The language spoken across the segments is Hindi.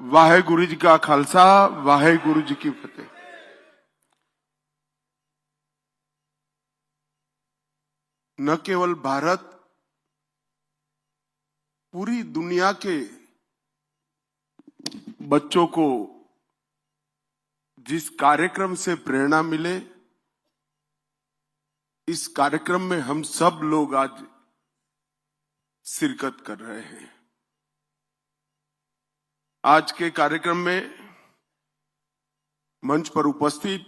वाहेगुरु जी का खालसा, वाहेगुरु जी की फतेह। न केवल भारत, पूरी दुनिया के बच्चों को जिस कार्यक्रम से प्रेरणा मिले, इस कार्यक्रम में हम सब लोग आज शिरकत कर रहे हैं। आज के कार्यक्रम में मंच पर उपस्थित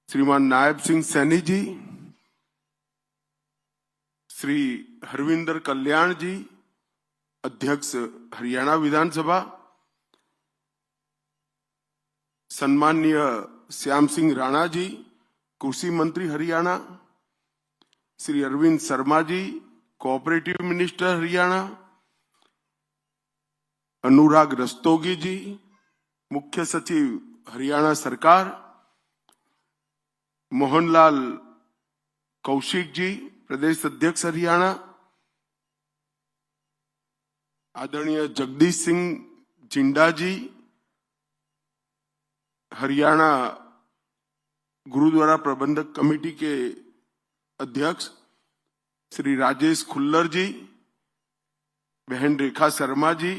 श्रीमान नायब सिंह सैनी जी, श्री हरविंदर कल्याण जी, अध्यक्ष हरियाणा विधानसभा, सम्माननीय श्याम सिंह राणा जी, कृषि मंत्री हरियाणा, श्री अरविंद शर्मा जी, कोऑपरेटिव मिनिस्टर हरियाणा, अनुराग रस्तोगी जी, मुख्य सचिव हरियाणा सरकार, मोहनलाल कौशिक जी, प्रदेश अध्यक्ष हरियाणा, आदरणीय जगदीश सिंह जिंडा जी, हरियाणा गुरुद्वारा प्रबंधक कमेटी के अध्यक्ष श्री राजेश खुल्लर जी, बहन रेखा शर्मा जी,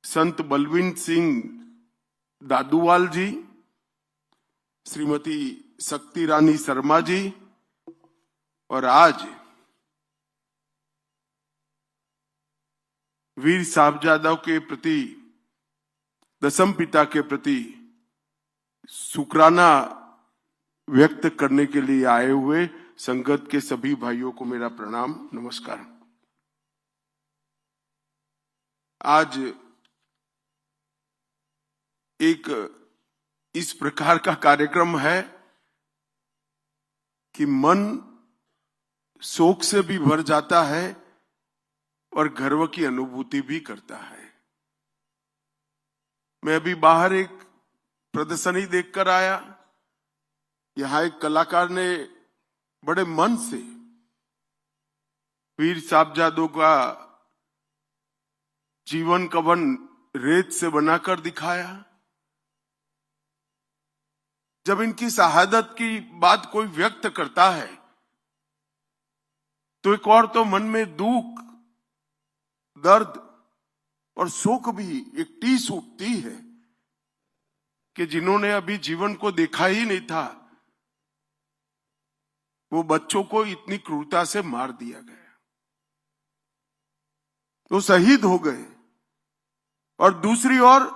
संत बलविंद सिंह दादूवाल जी, श्रीमती शक्ति रानी शर्मा जी, और आज वीर साहबजादों के प्रति, दशम पिता के प्रति शुक्राना व्यक्त करने के लिए आए हुए संगत के सभी भाइयों को मेरा प्रणाम, नमस्कार। आज एक इस प्रकार का कार्यक्रम है कि मन शोक से भी भर जाता है और गर्व की अनुभूति भी करता है। मैं अभी बाहर एक प्रदर्शनी देखकर आया। यहां एक कलाकार ने बड़े मन से वीर साहबजादों का जीवन कवन रेत से बनाकर दिखाया। जब इनकी शहादत की बात कोई व्यक्त करता है तो एक और तो मन में दुख, दर्द और शोक भी एक टीस उठती है कि जिन्होंने अभी जीवन को देखा ही नहीं था, वो बच्चों को इतनी क्रूरता से मार दिया गया, तो शहीद हो गए। और दूसरी ओर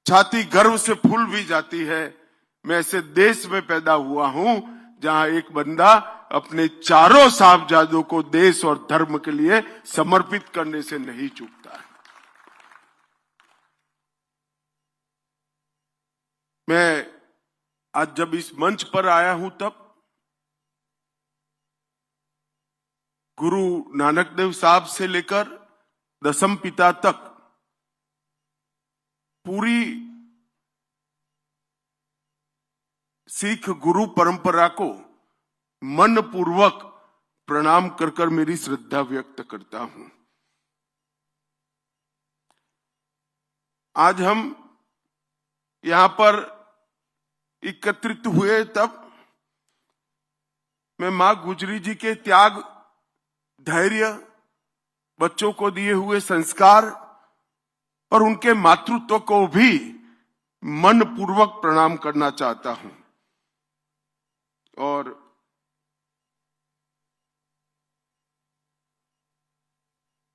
छाती गर्व से फूल भी जाती है, मैं ऐसे देश में पैदा हुआ हूं जहां एक बंदा अपने चारों साहबजादों को देश और धर्म के लिए समर्पित करने से नहीं चूकता है। मैं आज जब इस मंच पर आया हूं तब गुरु नानक देव साहब से लेकर दशम पिता तक पूरी सिख गुरु परंपरा को मन पूर्वक प्रणाम कर कर मेरी श्रद्धा व्यक्त करता हूं। आज हम यहां पर एकत्रित हुए तब मैं मां गुजरी जी के त्याग, धैर्य, बच्चों को दिए हुए संस्कार और उनके मातृत्व को भी मन पूर्वक प्रणाम करना चाहता हूं। और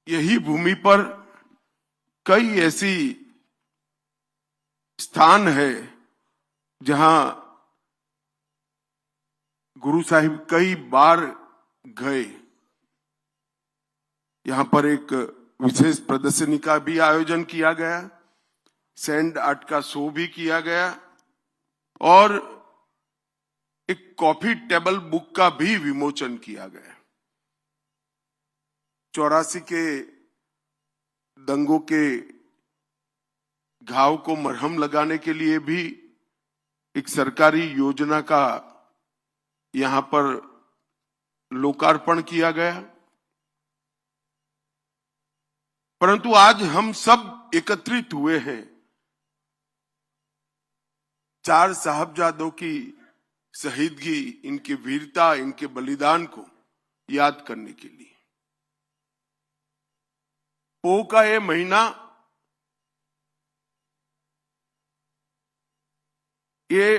यही भूमि पर कई ऐसी स्थान है जहां गुरु साहिब कई बार गए। यहां पर एक विशेष प्रदर्शनी का भी आयोजन किया गया, सैंड आर्ट का शो भी किया गया और एक कॉफी टेबल बुक का भी विमोचन किया गया। 84 के दंगों के घाव को मरहम लगाने के लिए भी एक सरकारी योजना का यहां पर लोकार्पण किया गया परंतु आज हम सब एकत्रित हुए हैं 4 साहबजादों की शहीदगी, इनकी वीरता, इनके बलिदान को याद करने के लिए। पो का ये महीना ये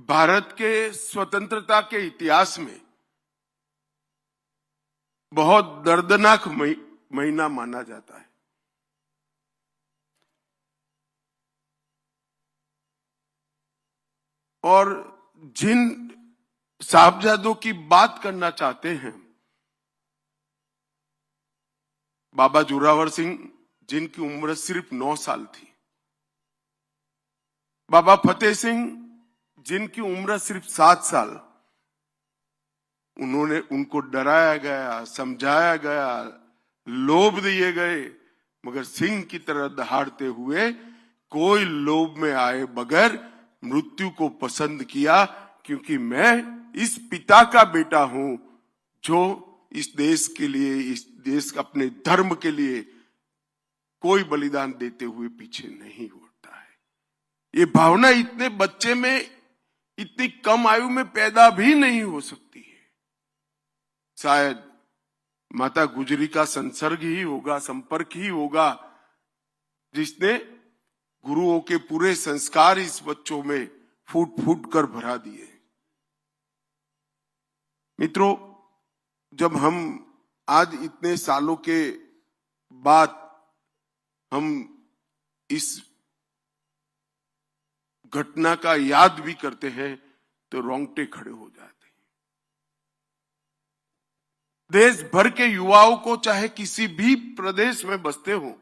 भारत के स्वतंत्रता के इतिहास में बहुत दर्दनाक महीना माना जाता है। और जिन साहबजादों की बात करना चाहते हैं, बाबा जोरावर सिंह जिनकी उम्र सिर्फ 9 साल थी, बाबा फतेह सिंह जिनकी उम्र सिर्फ 7 साल, उनको डराया गया, समझाया गया, लोभ दिए गए, मगर सिंह की तरह दहाड़ते हुए कोई लोभ में आए बगैर मृत्यु को पसंद किया, क्योंकि मैं इस पिता का बेटा हूं जो इस देश के लिए, इस देश अपने धर्म के लिए कोई बलिदान देते हुए पीछे नहीं होता है। ये भावना इतने बच्चे में, इतनी कम आयु में पैदा भी नहीं हो सकती है। शायद माता गुजरी का संसर्ग ही होगा, संपर्क ही होगा, जिसने गुरुओं के पूरे संस्कार इस बच्चों में फूट फूट कर भरा दिए। मित्रों, जब हम आज इतने सालों के बाद हम इस घटना का याद भी करते हैं तो रोंगटे खड़े हो जाते हैं। देश भर के युवाओं को, चाहे किसी भी प्रदेश में बसते हो,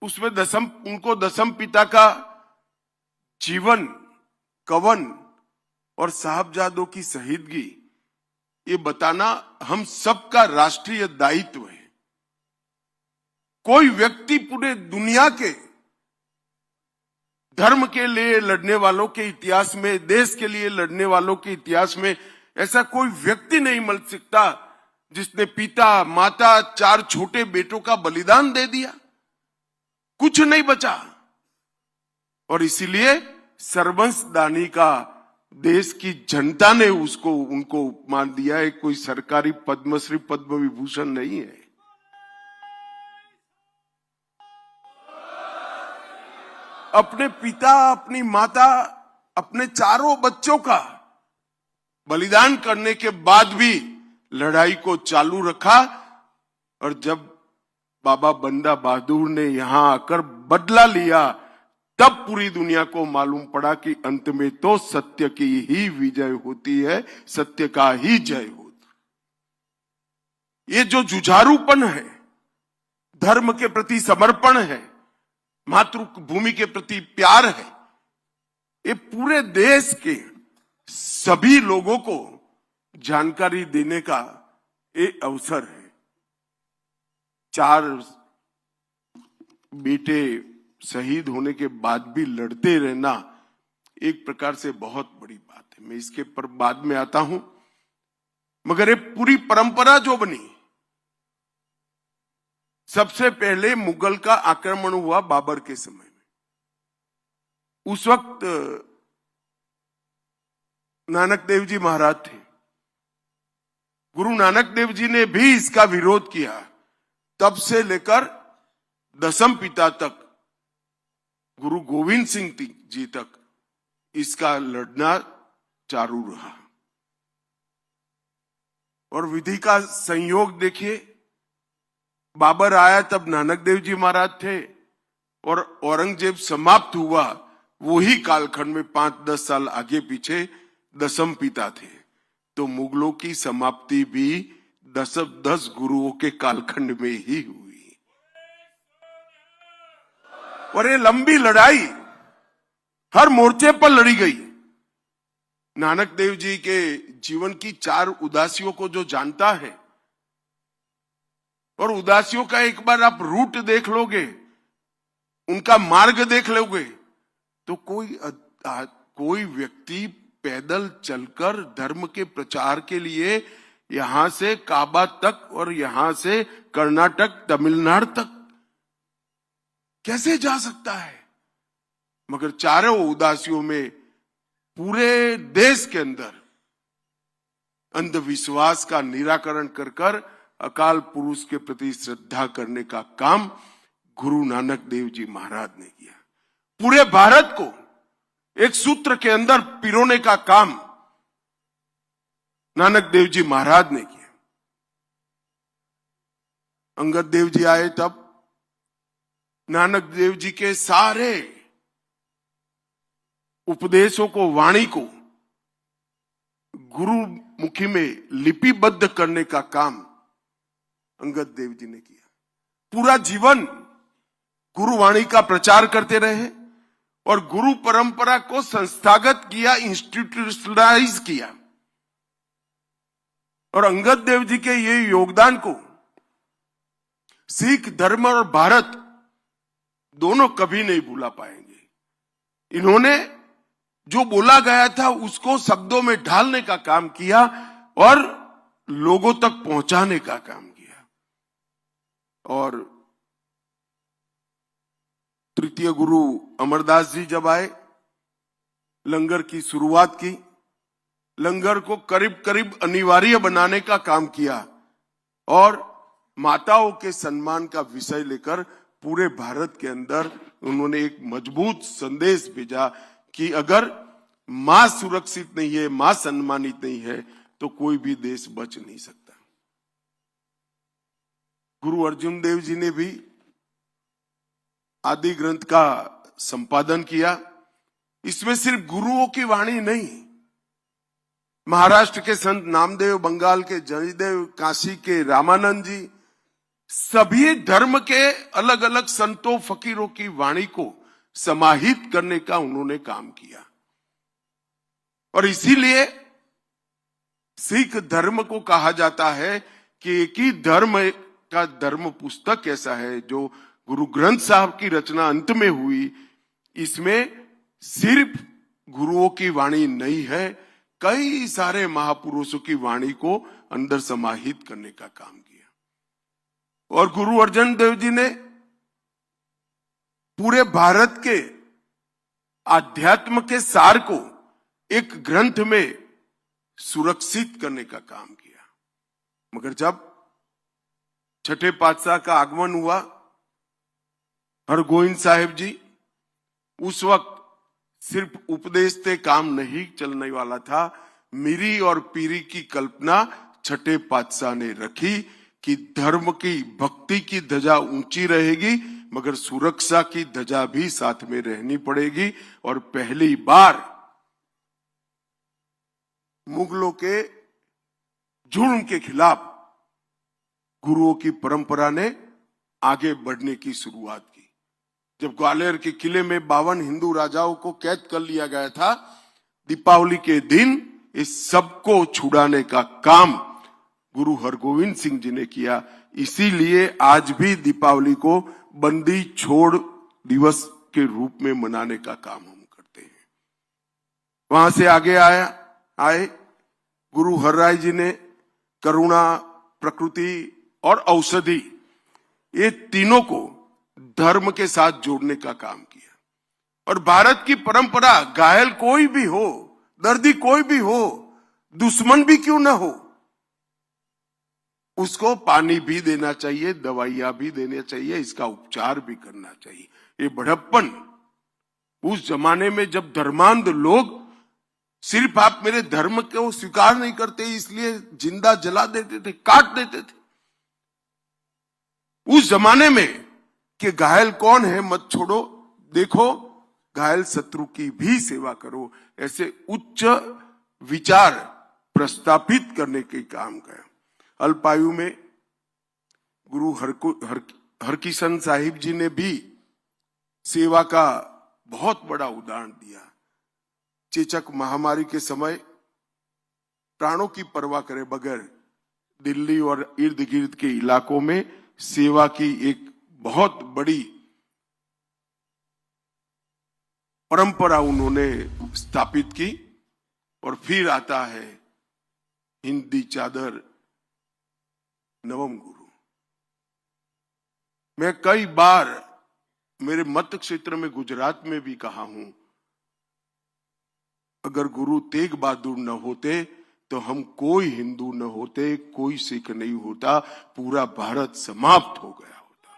उसमें उनको दशम पिता का जीवन, कवन और साहबजादों की शहीदगी, ये बताना हम सबका राष्ट्रीय दायित्व है। कोई व्यक्ति पूरे दुनिया के धर्म के लिए लड़ने वालों के इतिहास में, देश के लिए लड़ने वालों के इतिहास में ऐसा कोई व्यक्ति नहीं मिल सकता जिसने पिता, माता, 4 छोटे बेटों का बलिदान दे दिया, कुछ नहीं बचा। और इसीलिए सर्वंस दानी का देश की जनता ने उनको उपमान दिया है। कोई सरकारी पद्मश्री, पद्म विभूषण नहीं है। अपने पिता, अपनी माता, अपने 4 बच्चों का बलिदान करने के बाद भी लड़ाई को चालू रखा। और जब बाबा बंदा बहादुर ने यहां आकर बदला लिया, तब पूरी दुनिया को मालूम पड़ा कि अंत में तो सत्य की ही विजय होती है, सत्य का ही जय होता। ये जो जुझारूपन है, धर्म के प्रति समर्पण है, मातृभूमि के प्रति प्यार है, ये पूरे देश के सभी लोगों को जानकारी देने का एक अवसर है। 4 बेटे शहीद होने के बाद भी लड़ते रहना एक प्रकार से बहुत बड़ी बात है। मैं इसके पर बाद में आता हूं, मगर ये पूरी परंपरा जो बनी, सबसे पहले मुगल का आक्रमण हुआ बाबर के समय में। उस वक्त नानक देव जी महाराज थे। गुरु नानक देव जी ने भी इसका विरोध किया। तब से लेकर दशम पिता तक, गुरु गोविंद सिंह जी तक इसका लड़ना चालू रहा। और विधि का संयोग देखिए, बाबर आया तब नानक देव जी महाराज थे, और औरंगजेब समाप्त हुआ वही कालखंड में 5-10 साल आगे पीछे दशम पिता थे। तो मुगलों की समाप्ति भी 10 गुरुओं के कालखंड में ही हुई। और ये लंबी लड़ाई हर मोर्चे पर लड़ी गई। नानक देव जी के जीवन की 4 उदासियों को जो जानता है, और उदासियों का एक बार आप रूट देख लोगे, उनका मार्ग देख लोगे, तो कोई व्यक्ति पैदल चलकर धर्म के प्रचार के लिए यहां से काबा तक और यहां से कर्नाटक तमिलनाडु तक कैसे जा सकता है? मगर चारों उदासियों में पूरे देश के अंदर अंधविश्वास का निराकरण कर कर अकाल पुरुष के प्रति श्रद्धा करने का काम गुरु नानक देव जी महाराज ने किया। पूरे भारत को एक सूत्र के अंदर पिरोने का काम नानक देव जी महाराज ने किया। अंगद देव जी आए तब नानक देव जी के सारे उपदेशों को, वाणी को गुरुमुखी में लिपिबद्ध करने का काम अंगद देव जी ने किया। पूरा जीवन गुरुवाणी का प्रचार करते रहे और गुरु परंपरा को संस्थागत किया, इंस्टीट्यूशनलाइज किया। और अंगद देव जी के ये योगदान को सिख धर्म और भारत दोनों कभी नहीं भूला पाएंगे। इन्होंने जो बोला गया था उसको शब्दों में ढालने का काम किया और लोगों तक पहुंचाने का काम किया। और तृतीय गुरु अमरदास जी जब आए, लंगर की शुरुआत की, लंगर को करीब करीब अनिवार्य बनाने का काम किया और माताओं के सम्मान का विषय लेकर पूरे भारत के अंदर उन्होंने एक मजबूत संदेश भेजा कि अगर मां सुरक्षित नहीं है, मां सम्मानित नहीं है, तो कोई भी देश बच नहीं सकता। गुरु अर्जुन देव जी ने भी आदि ग्रंथ का संपादन किया। इसमें सिर्फ गुरुओं की वाणी नहीं, महाराष्ट्र के संत नामदेव, बंगाल के जयदेव, काशी के रामानंद जी, सभी धर्म के अलग अलग संतों फकीरों की वाणी को समाहित करने का उन्होंने काम किया। और इसीलिए सिख धर्म को कहा जाता है कि एक ही धर्म का धर्म पुस्तक ऐसा है जो गुरु ग्रंथ साहब की रचना अंत में हुई। इसमें सिर्फ गुरुओं की वाणी नहीं है, कई सारे महापुरुषों की वाणी को अंदर समाहित करने का काम किया। और गुरु अर्जन देव जी ने पूरे भारत के आध्यात्म के सार को एक ग्रंथ में सुरक्षित करने का काम किया। मगर जब छठे पातशाह का आगमन हुआ, हरगोविंद साहिब जी, उस वक्त सिर्फ उपदेश से काम नहीं चलने वाला था। मीरी और पीरी की कल्पना छठे पातशाह ने रखी कि धर्म की, भक्ति की ध्वजा ऊंची रहेगी, मगर सुरक्षा की ध्वजा भी साथ में रहनी पड़ेगी। और पहली बार मुगलों के जुर्म के खिलाफ गुरुओं की परंपरा ने आगे बढ़ने की शुरुआत की। जब ग्वालियर के किले में 52 हिंदू राजाओं को कैद कर लिया गया था, दीपावली के दिन इस सबको छुड़ाने का काम गुरु हरगोविंद सिंह जी ने किया। इसीलिए आज भी दीपावली को बंदी छोड़ दिवस के रूप में मनाने का काम हम करते हैं। वहां से आगे आए गुरु हरराय जी ने करुणा, प्रकृति और औषधि, ये तीनों को धर्म के साथ जोड़ने का काम किया। और भारत की परंपरा, घायल कोई भी हो, दर्दी कोई भी हो, दुश्मन भी क्यों ना हो, उसको पानी भी देना चाहिए, दवाइयां भी देना चाहिए, इसका उपचार भी करना चाहिए। ये बड़प्पन उस जमाने में जब धर्मांध लोग सिर्फ आप मेरे धर्म को स्वीकार नहीं करते इसलिए जिंदा जला देते थे, काट देते थे। उस जमाने में कि घायल कौन है मत छोड़ो, देखो घायल शत्रु की भी सेवा करो, ऐसे उच्च विचार प्रस्थापित करने के काम किया। अल्पायु में गुरु हरकिशन साहिब जी ने भी सेवा का बहुत बड़ा उदाहरण दिया। चेचक महामारी के समय प्राणों की परवाह करे बगैर दिल्ली और इर्द गिर्द के इलाकों में सेवा की एक बहुत बड़ी परंपरा उन्होंने स्थापित की। और फिर आता है हिंदी चादर, नवम गुरु। मैं कई बार मेरे मत क्षेत्र में गुजरात में भी कहा हूं, अगर गुरु तेग बहादुर न होते तो हम कोई हिंदू न होते, कोई सिख नहीं होता, पूरा भारत समाप्त हो गया होता।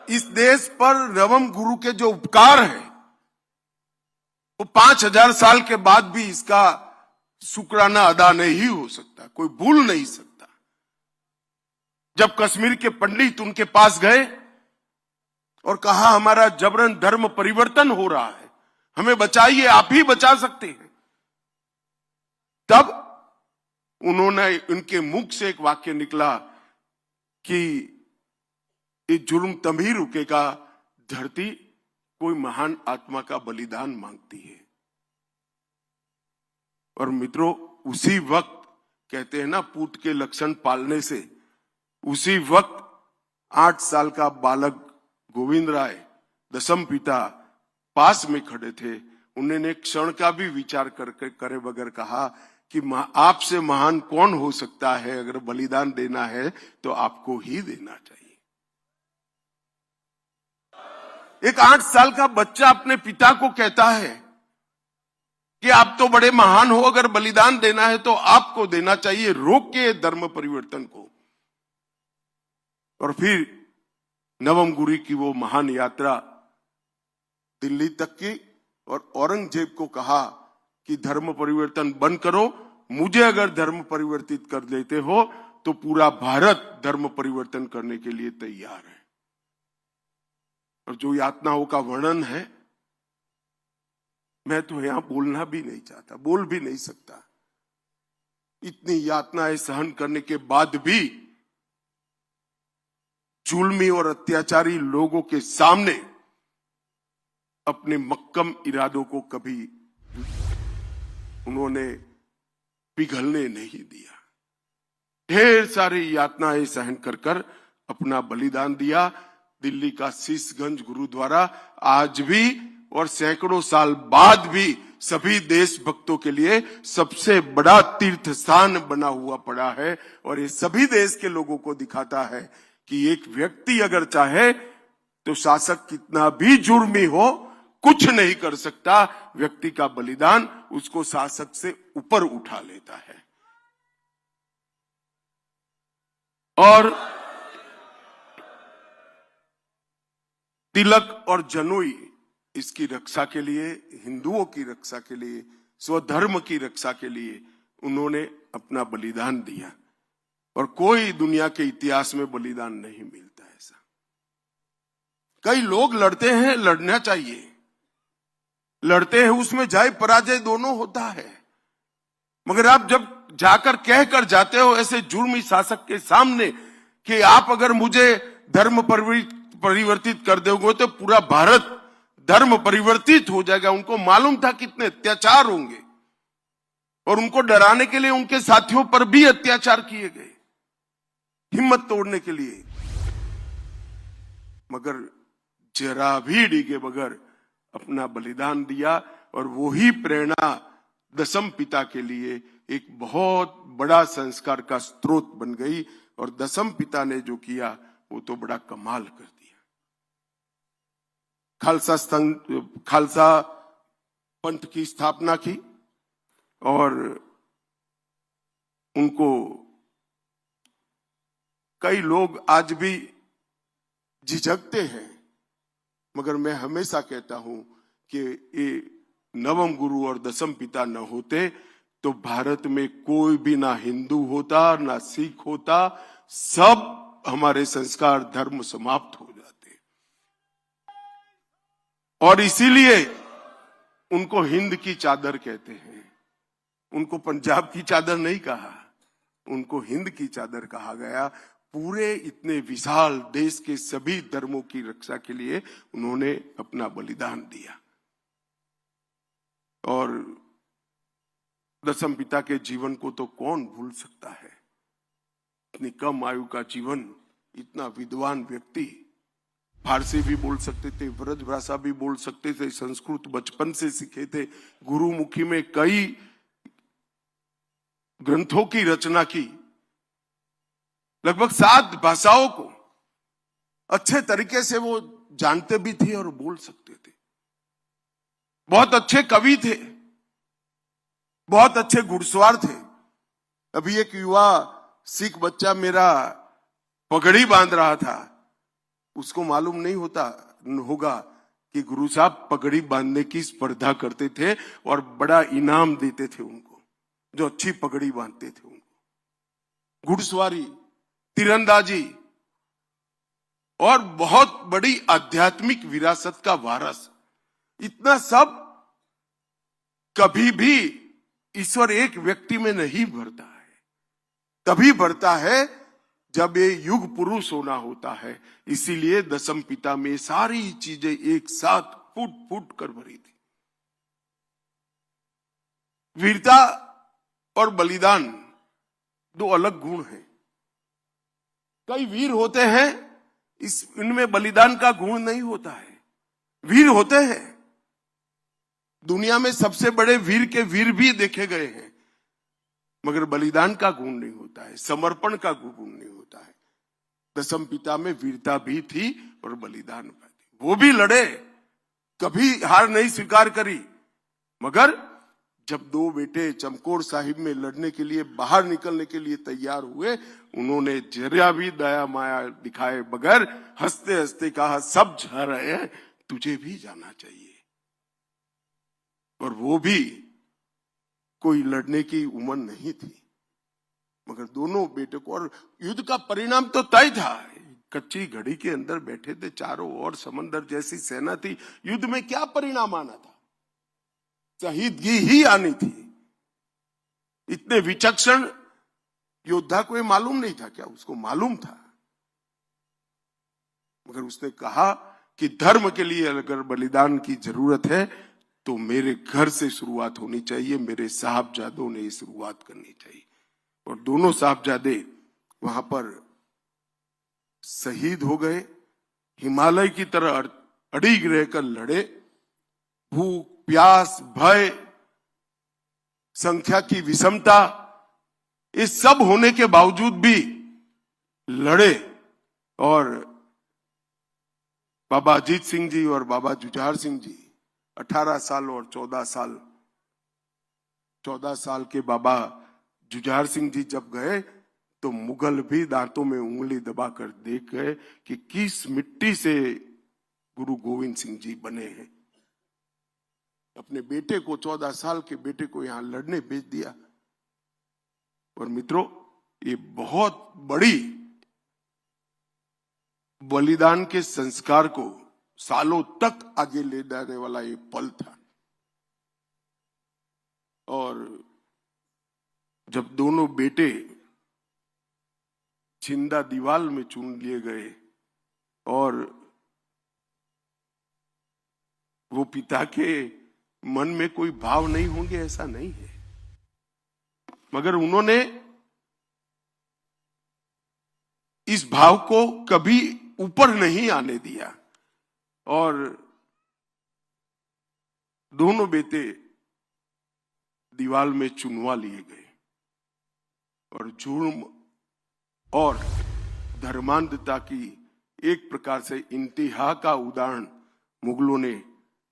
इस देश पर नवम गुरु के जो उपकार है वो 5000 साल के बाद भी इसका शुक्राना अदा नहीं हो सकता, कोई भूल नहीं सकता। जब कश्मीर के पंडित उनके पास गए और कहा हमारा जबरन धर्म परिवर्तन हो रहा है, हमें बचाइए, आप ही बचा सकते हैं, तब उन्होंने उनके मुख से एक वाक्य निकला कि ये जुर्म तभी रुकेगा धरती कोई महान आत्मा का बलिदान मांगती है। और मित्रों, उसी वक्त कहते हैं ना, पूत के लक्षण पालने से, उसी वक्त 8 साल का बालक गोविंद राय दशम पिता पास में खड़े थे। उन्होंने एक क्षण का भी विचार करे बगैर कहा कि आपसे महान कौन हो सकता है, अगर बलिदान देना है तो आपको ही देना चाहिए। एक 8 साल का बच्चा अपने पिता को कहता है कि आप तो बड़े महान हो, अगर बलिदान देना है तो आपको देना चाहिए, रोक के धर्म परिवर्तन को। और फिर नवम गुरु की वो महान यात्रा दिल्ली तक की, और औरंगजेब को कहा कि धर्म परिवर्तन बंद करो, मुझे अगर धर्म परिवर्तित कर देते हो तो पूरा भारत धर्म परिवर्तन करने के लिए तैयार है। और जो यातनाओं का वर्णन है, मैं तो यहां बोलना भी नहीं चाहता, बोल भी नहीं सकता। इतनी यातनाएं सहन करने के बाद भी जुल्मी और अत्याचारी लोगों के सामने अपने मक्कम इरादों को कभी उन्होंने पिघलने नहीं दिया। ढेर सारी यातनाएं सहन कर अपना बलिदान दिया। दिल्ली का शीशगंज गुरुद्वारा आज भी और सैकड़ों साल बाद भी सभी देशभक्तों के लिए सबसे बड़ा तीर्थ स्थान बना हुआ पड़ा है। और ये सभी देश के लोगों को दिखाता है कि एक व्यक्ति अगर चाहे तो शासक कितना भी जुर्मी हो कुछ नहीं कर सकता। व्यक्ति का बलिदान उसको शासक से ऊपर उठा लेता है। और तिलक और जनुई इसकी रक्षा के लिए, हिंदुओं की रक्षा के लिए, स्वधर्म की रक्षा के लिए उन्होंने अपना बलिदान दिया। और कोई दुनिया के इतिहास में बलिदान नहीं मिलता ऐसा। कई लोग लड़ते हैं, लड़ना चाहिए, लड़ते हैं, उसमें जय पराजय दोनों होता है। मगर आप जब जाकर कहकर जाते हो ऐसे जुर्मी शासक के सामने कि आप अगर मुझे धर्म परिवर्तित कर दोगे तो पूरा भारत धर्म परिवर्तित हो जाएगा। उनको मालूम था कितने अत्याचार होंगे और उनको डराने के लिए उनके साथियों पर भी अत्याचार किए गए, हिम्मत तोड़ने के लिए। मगर जरा भी डिगे बगैर अपना बलिदान दिया। और वो ही प्रेरणा दशम पिता के लिए एक बहुत बड़ा संस्कार का स्रोत बन गई। और दशम पिता ने जो किया वो तो बड़ा कमाल कर दिया। खालसा पंथ की स्थापना की और उनको कई लोग आज भी झिझकते हैं, मगर मैं हमेशा कहता हूं कि ये नवम गुरु और दशम पिता न होते तो भारत में कोई भी ना हिंदू होता ना सिख होता, सब हमारे संस्कार धर्म समाप्त हो जाते। और इसीलिए उनको हिंद की चादर कहते हैं। उनको पंजाब की चादर नहीं कहा, उनको हिंद की चादर कहा गया। पूरे इतने विशाल देश के सभी धर्मों की रक्षा के लिए उन्होंने अपना बलिदान दिया। और दशम पिता के जीवन को तो कौन भूल सकता है। इतनी कम आयु का जीवन, इतना विद्वान व्यक्ति, फारसी भी बोल सकते थे, ब्रज भाषा भी बोल सकते थे, संस्कृत बचपन से सीखे थे, गुरुमुखी में कई ग्रंथों की रचना की, लगभग 7 भाषाओं को अच्छे तरीके से वो जानते भी थे और बोल सकते थे। बहुत अच्छे कवि थे, बहुत अच्छे घुड़सवार थे। अभी एक युवा सिख बच्चा मेरा पगड़ी बांध रहा था, उसको मालूम नहीं होगा कि गुरु साहब पगड़ी बांधने की स्पर्धा करते थे और बड़ा इनाम देते थे उनको, जो अच्छी पगड़ी बांधते थे उनको। घुड़सवारी, तीरंदाजी और बहुत बड़ी आध्यात्मिक विरासत का वारस, इतना सब कभी भी ईश्वर एक व्यक्ति में नहीं भरता है, तभी भरता है जब ये युग पुरुष होना होता है। इसीलिए दशम पिता में सारी चीजें एक साथ फूट फूट कर भरी थी। वीरता और बलिदान 2 अलग गुण हैं। कई वीर होते हैं, इनमें बलिदान का गुण नहीं होता है। वीर होते हैं, दुनिया में सबसे बड़े वीर के वीर भी देखे गए हैं, मगर बलिदान का गुण नहीं होता है, समर्पण का गुण नहीं होता है। दशम पिता में वीरता भी थी और बलिदान भी थी। वो भी लड़े, कभी हार नहीं स्वीकार करी, मगर जब 2 बेटे चमकौर साहिब में लड़ने के लिए बाहर निकलने के लिए तैयार हुए, उन्होंने जरा भी दया माया दिखाए बगैर हंसते हंसते कहा, सब जा रहे हैं, तुझे भी जाना चाहिए। और वो भी कोई लड़ने की उम्र नहीं थी, मगर दोनों बेटे को, और युद्ध का परिणाम तो तय था। कच्ची घड़ी के अंदर बैठे थे, चारों ओर समंदर जैसी सेना थी, युद्ध में क्या परिणाम आना था? शहीदगी ही आनी थी। इतने विचक्षण योद्धा को ये मालूम नहीं था क्या? उसको मालूम था, मगर उसने कहा कि धर्म के लिए अगर बलिदान की जरूरत है तो मेरे घर से शुरुआत होनी चाहिए, मेरे साहबजादों ने शुरुआत करनी चाहिए। और दोनों साहबजादे वहां पर शहीद हो गए। हिमालय की तरह अड़िग रहकर लड़े, भूख प्यास भय संख्या की विषमता, इस सब होने के बावजूद भी लड़े। और बाबा अजीत सिंह जी और बाबा जुझार सिंह जी 18 साल और 14 साल के बाबा जुझार सिंह जी जब गए तो मुगल भी दांतों में उंगली दबाकर देख गए कि किस मिट्टी से गुरु गोविंद सिंह जी बने हैं। अपने बेटे को, 14 साल के बेटे को यहां लड़ने भेज दिया। और मित्रों, ये बहुत बड़ी बलिदान के संस्कार को सालों तक आगे ले जाने वाला ये पल था। और जब दोनों बेटे जिंदा दीवार में चुन लिए गए और वो पिता के मन में कोई भाव नहीं होंगे ऐसा नहीं है, मगर उन्होंने इस भाव को कभी ऊपर नहीं आने दिया। और दोनों बेटे दीवार में चुनवा लिए गए और जुर्म और धर्मांधता की एक प्रकार से इंतहा का उदाहरण मुगलों ने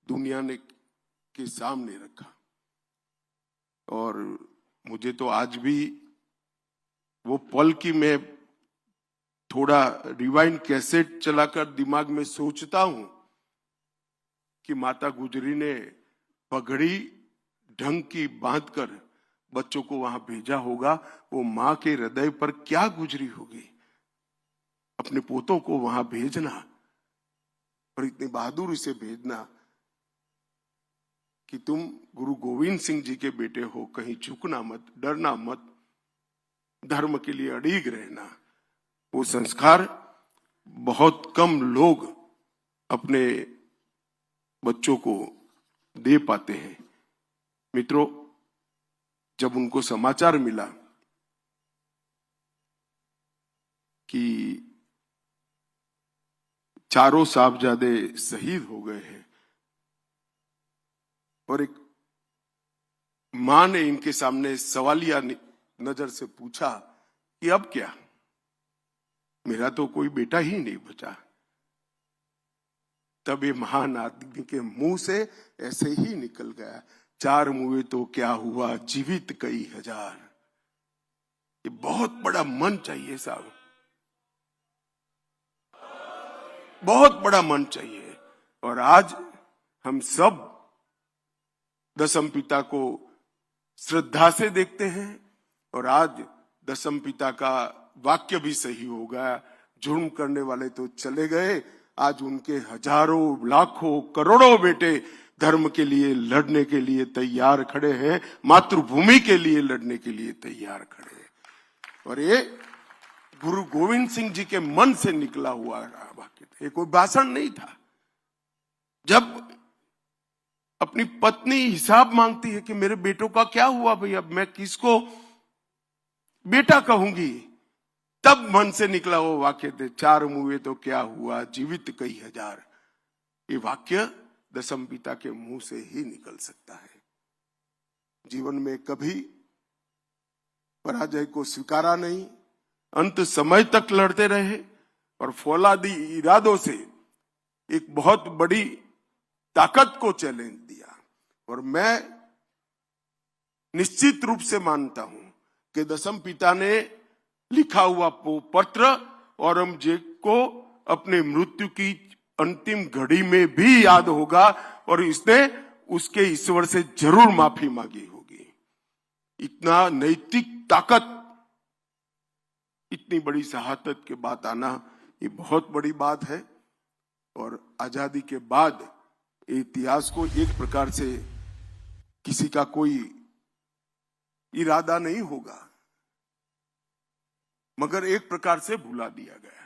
दुनिया ने के सामने रखा। और मुझे तो आज भी वो पल की मैं थोड़ा रिवाइंड कैसेट चलाकर दिमाग में सोचता हूं कि माता गुजरी ने पगड़ी ढंग की बांधकर बच्चों को वहां भेजा होगा, वो मां के हृदय पर क्या गुजरी होगी, अपने पोतों को वहां भेजना और इतनी बहादुरी से भेजना कि तुम गुरु गोविंद सिंह जी के बेटे हो, कहीं झुकना मत, डरना मत, धर्म के लिए अड़िग रहना। वो संस्कार बहुत कम लोग अपने बच्चों को दे पाते हैं। मित्रों, जब उनको समाचार मिला कि चारों साहबजादे शहीद हो गए हैं और एक मां ने इनके सामने सवालिया नजर से पूछा कि अब क्या, मेरा तो कोई बेटा ही नहीं बचा। तब ये महान आदमी के मुंह से ऐसे ही निकल गया, 4 मुए तो क्या हुआ, जीवित कई हजार। ये बहुत बड़ा मन चाहिए साहब, बहुत बड़ा मन चाहिए। और आज हम सब दशम पिता को श्रद्धा से देखते हैं, और आज दशम पिता का वाक्य भी सही हो गया, जुर्म करने वाले तो चले गए, आज उनके हजारों लाखों करोड़ों बेटे धर्म के लिए लड़ने के लिए तैयार खड़े हैं, मातृभूमि के लिए लड़ने के लिए तैयार खड़े हैं। और ये गुरु गोविंद सिंह जी के मन से निकला हुआ वाक्य था, ये कोई भाषण नहीं था। जब अपनी पत्नी हिसाब मांगती है कि मेरे बेटों का क्या हुआ भाई, अब मैं किसको बेटा कहूंगी, तब मन से निकला वो वाक्य थे, 4 मुए तो क्या हुआ, जीवित कई हजार। ये वाक्य दशम पिता के मुंह से ही निकल सकता है। जीवन में कभी पराजय को स्वीकारा नहीं, अंत समय तक लड़ते रहे और फौलादी इरादों से एक बहुत बड़ी ताकत को चैलेंज दिया। और मैं निश्चित रूप से मानता हूं कि दशम पिता ने लिखा हुआ पत्र औरंगजेब को अपने मृत्यु की अंतिम घड़ी में भी याद होगा, और इसने उसके ईश्वर से जरूर माफी मांगी होगी। इतना नैतिक ताकत, इतनी बड़ी शहादत के बाद आना, ये बहुत बड़ी बात है। और आजादी के बाद इतिहास को एक प्रकार से किसी का कोई इरादा नहीं होगा, मगर एक प्रकार से भुला दिया गया।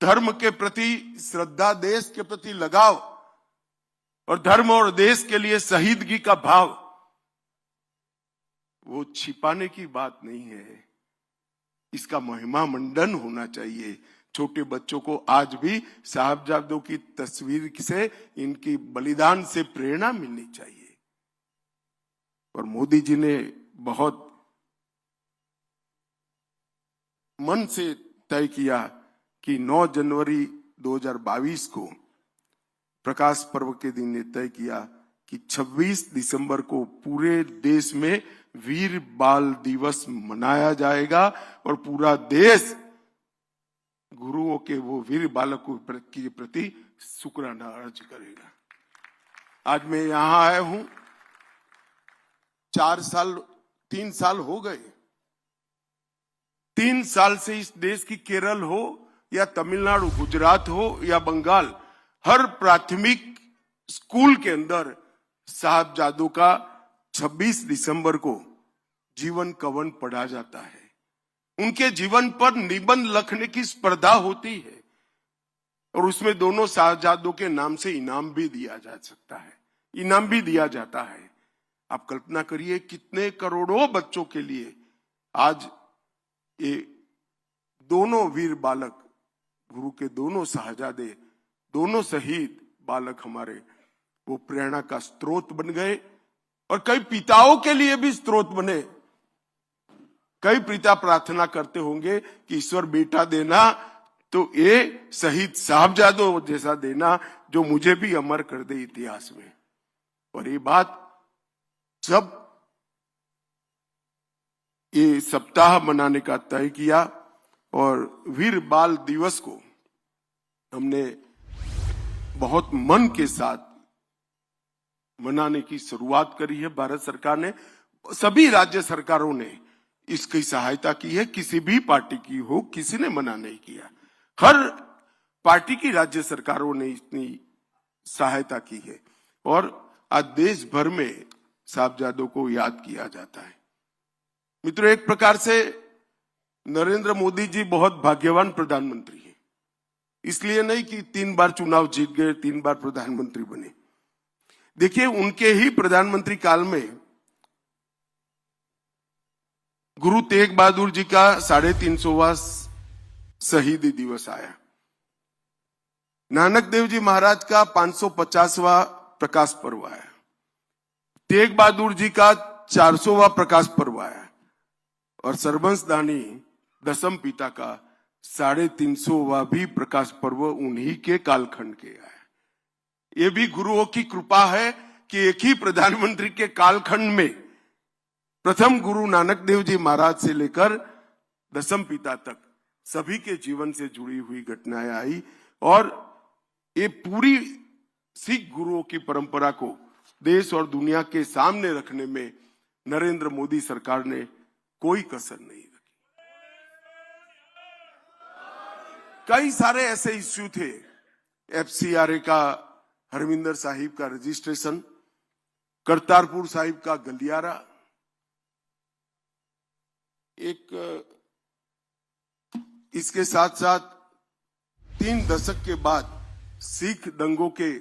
धर्म के प्रति श्रद्धा, देश के प्रति लगाव और धर्म और देश के लिए शहीदगी का भाव, वो छिपाने की बात नहीं है, इसका महिमा मंडन होना चाहिए। छोटे बच्चों को आज भी साहबजादों की तस्वीर से, इनकी बलिदान से प्रेरणा मिलनी चाहिए। और मोदी जी ने बहुत मन से तय किया कि 9 जनवरी 2022 को प्रकाश पर्व के दिन ने तय किया कि 26 दिसंबर को पूरे देश में वीर बाल दिवस मनाया जाएगा, और पूरा देश गुरुओं के वो वीर बालकों के प्रति शुक्राना अर्ज करेगा। आज मैं यहां आया हूं, 3 साल हो गए। 3 साल से इस देश की केरल हो या तमिलनाडु, गुजरात हो या बंगाल, हर प्राथमिक स्कूल के अंदर साहबजादों का 26 दिसंबर को जीवन कवन पढ़ा जाता है। उनके जीवन पर निबंध लिखने की स्पर्धा होती है, और उसमें दोनों साहबजादों के नाम से इनाम भी दिया जा सकता है, इनाम भी दिया जाता है। आप कल्पना करिए कितने करोड़ों बच्चों के लिए आज ये दोनों वीर बालक, गुरु के दोनों साहबजादे, दोनों शहीद बालक हमारे, वो प्रेरणा का स्रोत बन गए, और कई पिताओं के लिए भी स्रोत बने। कई पिता प्रार्थना करते होंगे कि ईश्वर बेटा देना तो ये शहीद साहबजादों जैसा देना, जो मुझे भी अमर कर दे इतिहास में। और ये बात जब ये सप्ताह मनाने का तय किया, और वीर बाल दिवस को हमने बहुत मन के साथ मनाने की शुरुआत करी है। भारत सरकार ने, सभी राज्य सरकारों ने इसकी सहायता की है, किसी भी पार्टी की हो, किसी ने मना नहीं किया। हर पार्टी की राज्य सरकारों ने इतनी सहायता की है, और आज देश भर में साहबजादों को याद किया जाता है। मित्रों, एक प्रकार से नरेंद्र मोदी जी बहुत भाग्यवान प्रधानमंत्री हैं। इसलिए नहीं कि 3 बार चुनाव जीत गए, 3 बार प्रधानमंत्री बने। देखिए, उनके ही प्रधानमंत्री काल में गुरु तेग बहादुर जी का 350वां शहीदी दिवस आया। नानक देव जी महाराज का 550वां प्रकाश पर्व आया। तेग बहादुर जी का 400वां प्रकाश पर्व आया और सरबंस दानी दसम पिता का 350वां भी प्रकाश पर्व उन्हीं के कालखंड के आया। ये भी गुरुओं की कृपा है कि एक ही प्रधानमंत्री के कालखंड में प्रथम गुरु नानक देव जी महाराज से लेकर दसम पिता तक सभी के जीवन से जुड़ी हुई घटनाएं आई और ये पूरी सिख गुरुओं की परंपरा को देश और दुनिया के सामने रखने में नरेंद्र मोदी सरकार ने कोई कसर नहीं रखी। कई सारे ऐसे इश्यू थे, FCRA का हरमिंदर साहिब का रजिस्ट्रेशन, करतारपुर साहिब का गलियारा, एक इसके साथ साथ 3 दशक के बाद सिख दंगों के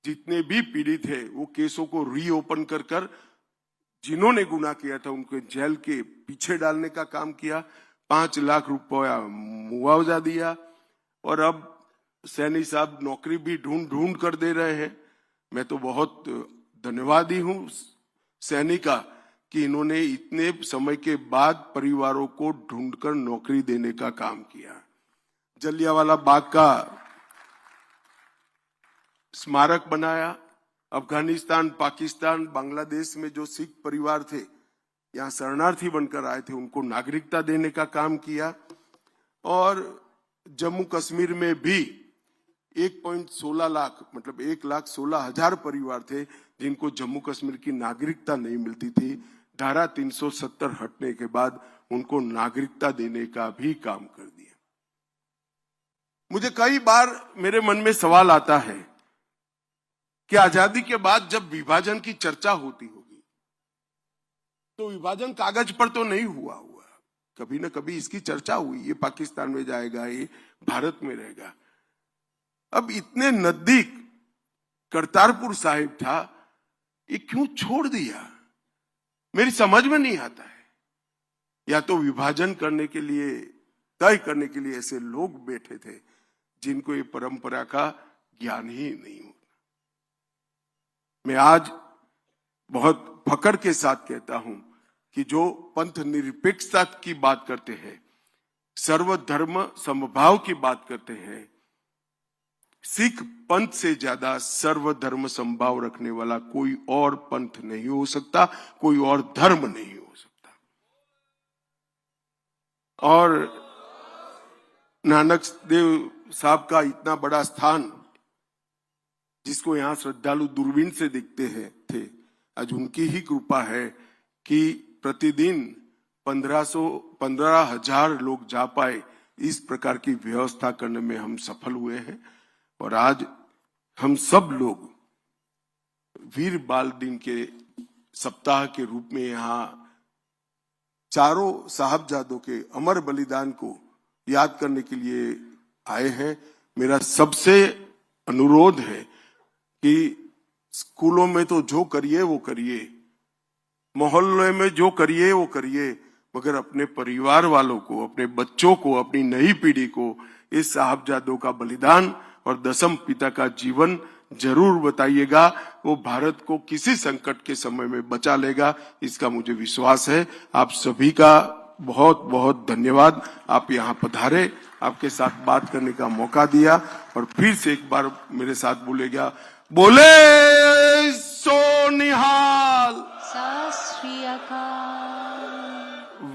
जितने भी पीड़ित हैं वो केसों को रीओपन कर जिन्होंने गुनाह किया था उनको जेल के पीछे डालने का काम किया, 5 लाख रुपया मुआवजा दिया और अब सैनी साहब नौकरी भी ढूंढ कर दे रहे हैं। मैं तो बहुत धन्यवादी हूं सैनी का कि इन्होंने इतने समय के बाद परिवारों को ढूंढकर नौकरी देने का काम किया। जलियांवाला बाग का स्मारक बनाया। अफगानिस्तान, पाकिस्तान, बांग्लादेश में जो सिख परिवार थे यहाँ शरणार्थी बनकर आए थे उनको नागरिकता देने का काम किया और जम्मू कश्मीर में भी 1.16 लाख मतलब 1,16,000 परिवार थे जिनको जम्मू कश्मीर की नागरिकता नहीं मिलती थी। धारा 370 हटने के बाद उनको नागरिकता देने का भी काम कर दिया। मुझे कई बार मेरे मन में सवाल आता है कि आजादी के बाद जब विभाजन की चर्चा होती होगी तो विभाजन कागज पर तो नहीं हुआ, कभी ना कभी इसकी चर्चा हुई, ये पाकिस्तान में जाएगा, ये भारत में रहेगा। अब इतने नजदीक करतारपुर साहिब था, ये क्यों छोड़ दिया, मेरी समझ में नहीं आता है। या तो विभाजन करने के लिए, तय करने के लिए ऐसे लोग बैठे थे जिनको ये परंपरा का ज्ञान ही नहीं होता। मैं आज बहुत फक्र के साथ कहता हूं कि जो पंथ निरपेक्षता की बात करते हैं, सर्वधर्म समभाव की बात करते हैं, सिख पंथ से ज्यादा सर्वधर्म समभाव रखने वाला कोई और पंथ नहीं हो सकता, कोई और धर्म नहीं हो सकता। और नानक देव साहब का इतना बड़ा स्थान जिसको यहाँ श्रद्धालु दूरबीन से देखते हैं थे, आज उनकी ही कृपा है कि प्रतिदिन 15,000 लोग जा पाए, इस प्रकार की व्यवस्था करने में हम सफल हुए हैं। और आज हम सब लोग वीर बाल दिन के सप्ताह के रूप में यहाँ चारों साहबजादों के अमर बलिदान को याद करने के लिए आए हैं। मेरा सबसे अनुरोध है कि स्कूलों में तो जो करिए वो करिए, मोहल्ले में जो करिए वो करिए, मगर अपने परिवार वालों को, अपने बच्चों को, अपनी नई पीढ़ी को इस साहबजादों का बलिदान और दसम पिता का जीवन जरूर बताइएगा। वो भारत को किसी संकट के समय में बचा लेगा, इसका मुझे विश्वास है। आप सभी का बहुत बहुत धन्यवाद। आप यहाँ पधारे, आपके साथ बात करने का मौका दिया और फिर से एक बार मेरे साथ बोलेगा, बोले सो निहाल, सत श्री अकाल।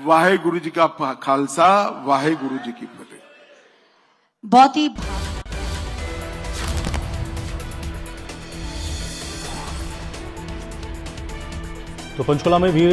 वाहे गुरु जी का खालसा, वाहे गुरु जी की फतेह। बहुत ही तो पंचकुला में वीर